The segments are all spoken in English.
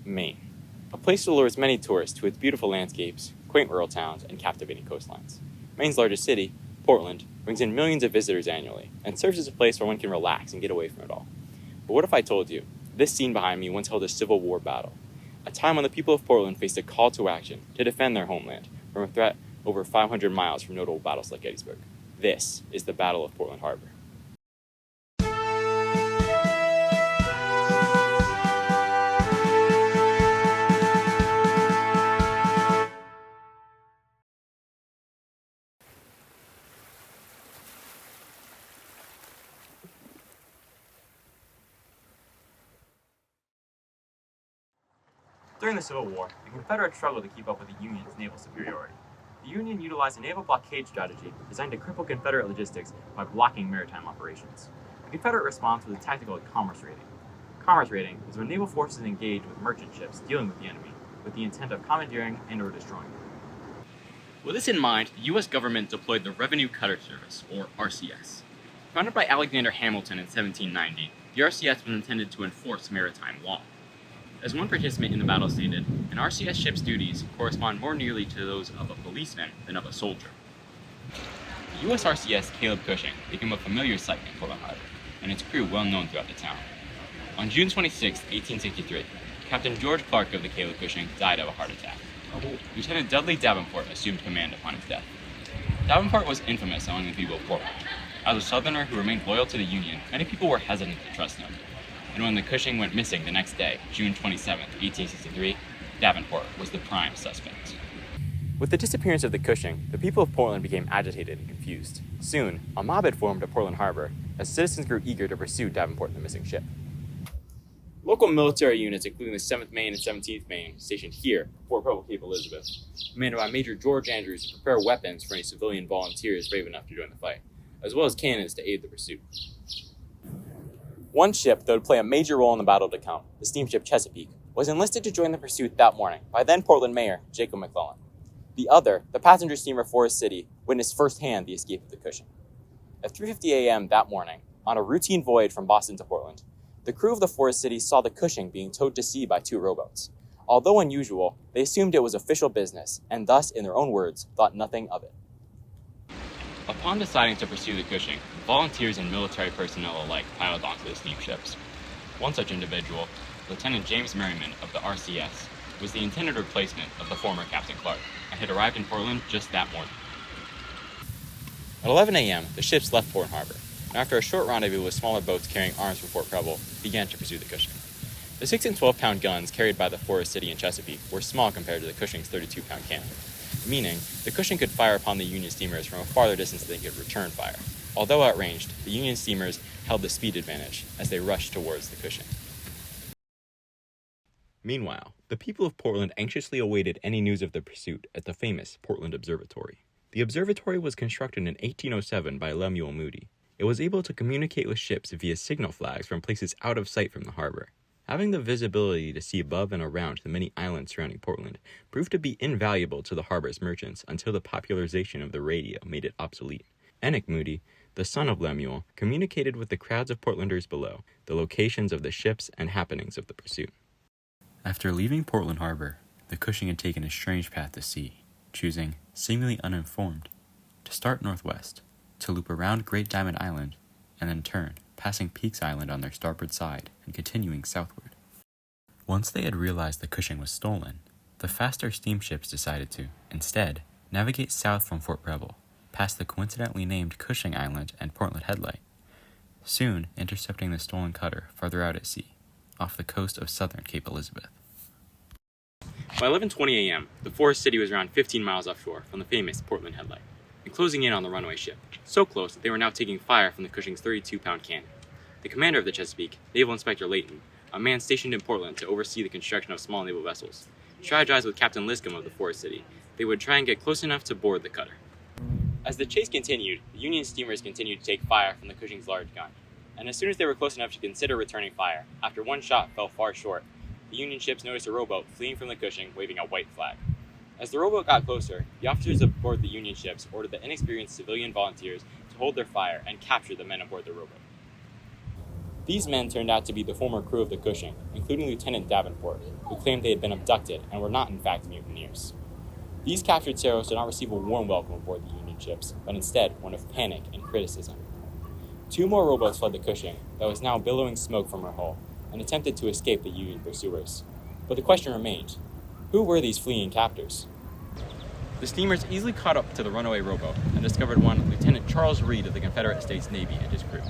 Maine, a place that lures many tourists to its beautiful landscapes, quaint rural towns, and captivating coastlines. Maine's largest city, Portland, brings in millions of visitors annually and serves as a place where one can relax and get away from it all. But what if I told you, this scene behind me once held a Civil War battle, a time when the people of Portland faced a call to action to defend their homeland from a threat over 500 miles from notable battles like Gettysburg. This is the Battle of Portland Harbor. During the Civil War, the Confederates struggled to keep up with the Union's naval superiority. The Union utilized a naval blockade strategy designed to cripple Confederate logistics by blocking maritime operations. The Confederate response was a tactical commerce raiding. Commerce raiding is when naval forces engage with merchant ships dealing with the enemy with the intent of commandeering and or destroying them. With this in mind, the U.S. government deployed the Revenue Cutter Service, or RCS. Founded by Alexander Hamilton in 1790, the RCS was intended to enforce maritime law. As one participant in the battle stated, an RCS ship's duties correspond more nearly to those of a policeman than of a soldier. The U.S. RCS Caleb Cushing became a familiar sight in Portland Harbor, and its crew well known throughout the town. On June 26, 1863, Captain George Clark of the Caleb Cushing died of a heart attack. Lieutenant Dudley Davenport assumed command upon his death. Davenport was infamous among the people of Portland. As a Southerner who remained loyal to the Union, many people were hesitant to trust him. And when the Cushing went missing the next day, June 27, 1863, Davenport was the prime suspect. With the disappearance of the Cushing, the people of Portland became agitated and confused. Soon, a mob had formed at Portland Harbor as citizens grew eager to pursue Davenport and the missing ship. Local military units, including the 7th Maine and 17th Maine, stationed here, Fort Preble, Cape Elizabeth, commanded by Major George Andrews, to prepare weapons for any civilian volunteers brave enough to join the fight, as well as cannons to aid the pursuit. One ship that would play a major role in the battle to come, the steamship Chesapeake, was enlisted to join the pursuit that morning by then Portland Mayor Jacob McClellan. The other, the passenger steamer Forest City, witnessed firsthand the escape of the Cushing. At 3:50 a.m. that morning, on a routine voyage from Boston to Portland, the crew of the Forest City saw the Cushing being towed to sea by 2 rowboats. Although unusual, they assumed it was official business, and thus, in their own words, thought nothing of it. Upon deciding to pursue the Cushing, volunteers and military personnel alike piled onto the steamships. One such individual, Lieutenant James Merriman of the RCS, was the intended replacement of the former Captain Clark, and had arrived in Portland just that morning. At 11 a.m., the ships left Portland Harbor, and after a short rendezvous with smaller boats carrying arms from Fort Preble, began to pursue the Cushing. The 6 and 12-pound guns carried by the Forest City and Chesapeake were small compared to the Cushing's 32-pound cannon, meaning the Cushing could fire upon the Union steamers from a farther distance than they could return fire. Although outranged, the Union steamers held the speed advantage as they rushed towards the Cushing. Meanwhile, the people of Portland anxiously awaited any news of the pursuit at the famous Portland Observatory. The observatory was constructed in 1807 by Lemuel Moody. It was able to communicate with ships via signal flags from places out of sight from the harbor. Having the visibility to see above and around the many islands surrounding Portland proved to be invaluable to the harbor's merchants until the popularization of the radio made it obsolete. Enoch Moody, the son of Lemuel, communicated with the crowds of Portlanders below the locations of the ships and happenings of the pursuit. After leaving Portland Harbor, the Cushing had taken a strange path to sea, choosing, seemingly uninformed, to start northwest, to loop around Great Diamond Island, and then turn, passing Peaks Island on their starboard side and continuing southward. Once they had realized the Cushing was stolen, the faster steamships decided to, instead, navigate south from Fort Preble, past the coincidentally named Cushing Island and Portland Headlight, soon intercepting the stolen cutter farther out at sea, off the coast of southern Cape Elizabeth. By 11:20 a.m., the Forest City was around 15 miles offshore from the famous Portland Headlight, and closing in on the runaway ship, so close that they were now taking fire from the Cushing's 32-pound cannon. The commander of the Chesapeake, Naval Inspector Layton, a man stationed in Portland to oversee the construction of small naval vessels, strategized with Captain Liscombe of the Forest City they would try and get close enough to board the cutter. As the chase continued, the Union steamers continued to take fire from the Cushing's large gun, and as soon as they were close enough to consider returning fire, after one shot fell far short, the Union ships noticed a rowboat fleeing from the Cushing waving a white flag. As the rowboat got closer, the officers aboard the Union ships ordered the inexperienced civilian volunteers to hold their fire and capture the men aboard the rowboat. These men turned out to be the former crew of the Cushing, including Lieutenant Davenport, who claimed they had been abducted and were not in fact mutineers. These captured sailors did not receive a warm welcome aboard the Union ships, but instead one of panic and criticism. 2 more rowboats fled the Cushing, that was now billowing smoke from her hull, and attempted to escape the Union pursuers. But the question remained, who were these fleeing captors? The steamers easily caught up to the runaway rowboat and discovered one Lieutenant Charles Reed of the Confederate States Navy and his crew.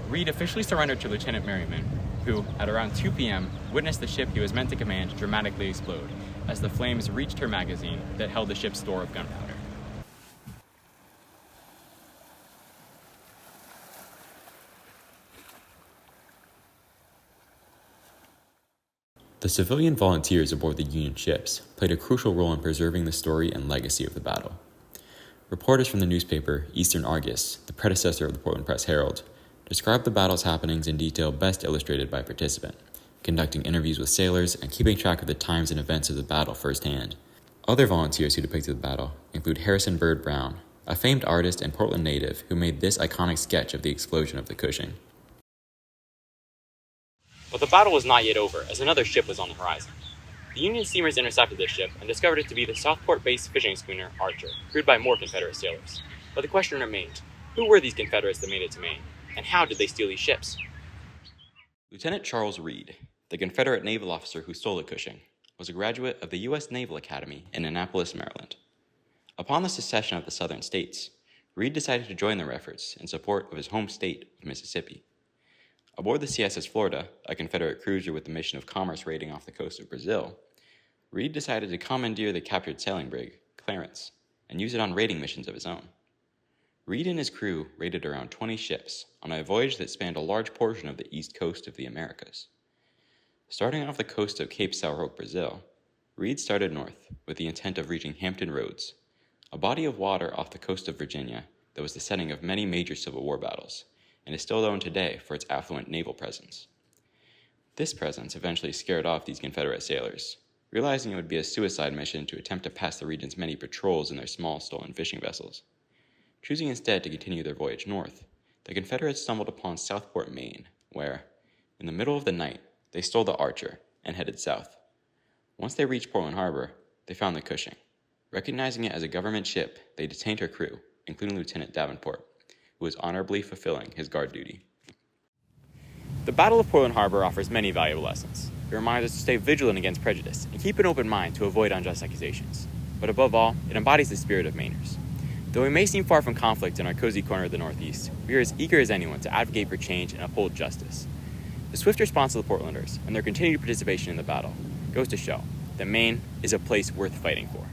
Reed officially surrendered to Lieutenant Merriman, who, at around 2 p.m., witnessed the ship he was meant to command dramatically explode as the flames reached her magazine that held the ship's store of gunpowder. The civilian volunteers aboard the Union ships played a crucial role in preserving the story and legacy of the battle. Reporters from the newspaper Eastern Argus, the predecessor of the Portland Press Herald, described the battle's happenings in detail best illustrated by a participant, conducting interviews with sailors and keeping track of the times and events of the battle firsthand. Other volunteers who depicted the battle include Harrison Bird Brown, a famed artist and Portland native who made this iconic sketch of the explosion of the Cushing. But the battle was not yet over, as another ship was on the horizon. The Union steamers intercepted this ship and discovered it to be the Southport-based fishing schooner Archer, crewed by more Confederate sailors. But the question remained, who were these Confederates that made it to Maine, and how did they steal these ships? Lieutenant Charles Reed, the Confederate naval officer who stole the Cushing, was a graduate of the U.S. Naval Academy in Annapolis, Maryland. Upon the secession of the Southern states, Reed decided to join their efforts in support of his home state of Mississippi. Aboard the CSS Florida, a Confederate cruiser with the mission of commerce raiding off the coast of Brazil, Reed decided to commandeer the captured sailing brig, Clarence, and use it on raiding missions of his own. Reed and his crew raided around 20 ships on a voyage that spanned a large portion of the east coast of the Americas. Starting off the coast of Cape São Roque, Brazil, Reed started north with the intent of reaching Hampton Roads, a body of water off the coast of Virginia that was the setting of many major Civil War battles, and is still known today for its affluent naval presence. This presence eventually scared off these Confederate sailors, realizing it would be a suicide mission to attempt to pass the region's many patrols in their small stolen fishing vessels. Choosing instead to continue their voyage north, the Confederates stumbled upon Southport, Maine, where, in the middle of the night, they stole the Archer and headed south. Once they reached Portland Harbor, they found the Cushing. Recognizing it as a government ship, they detained her crew, including Lieutenant Davenport, who was honorably fulfilling his guard duty. The Battle of Portland Harbor offers many valuable lessons. It reminds us to stay vigilant against prejudice and keep an open mind to avoid unjust accusations. But above all, it embodies the spirit of Mainers. Though we may seem far from conflict in our cozy corner of the Northeast, we are as eager as anyone to advocate for change and uphold justice. The swift response of the Portlanders and their continued participation in the battle goes to show that Maine is a place worth fighting for.